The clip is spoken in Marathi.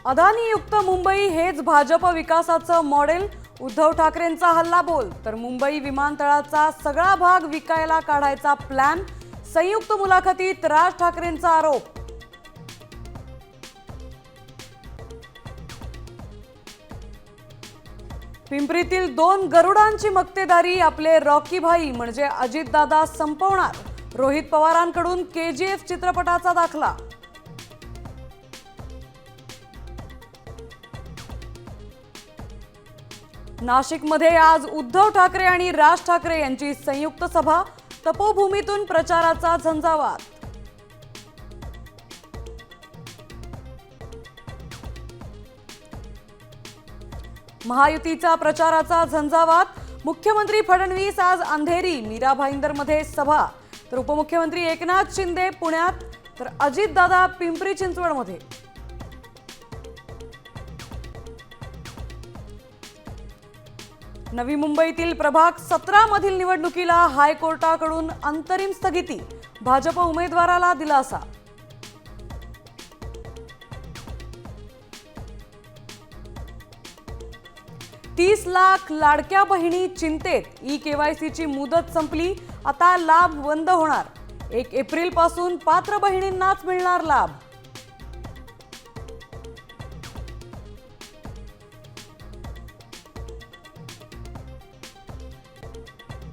अदानीयुक्त मुंबई हेच भाजप विकासाचं मॉडेल. उद्धव ठाकरेंचा हल्लाबोल. तर मुंबई विमानतळाचा सगळा भाग विकायला काढायचा प्लॅन. संयुक्त मुलाखतीत राज ठाकरेंचा आरोप. पिंपरीतील 2 गरुडांची मक्तेदारी आपले रॉकी भाई म्हणजे अजितदादा संपवणार. रोहित पवारांकडून केजीएफ चित्रपटाचा दाखला. नाशिकमध्ये आज उद्धव ठाकरे आणि राज ठाकरे यांची संयुक्त सभा. तपोभूमीतून प्रचाराचा झंझावात. महायुतीचा प्रचाराचा झंझावात. मुख्यमंत्री फडणवीस आज अंधेरी मीरा भाईंदरमध्ये सभा. तर उपमुख्यमंत्री एकनाथ शिंदे पुण्यात. तर अजितदादा पिंपरी चिंचवडमध्ये. नवी मुंबईतील प्रभाग 17 मधील निवडणुकीला हायकोर्टाकडून अंतरिम स्थगिती. भाजप उमेदवाराला दिलासा. $30 लाख लाडक्या बहिणी चिंतेत. ई-केवायसीची मुदत संपली. आता लाभ बंद होणार. 1 एप्रिल पासून पात्र बहिणींनाच मिळणार लाभ.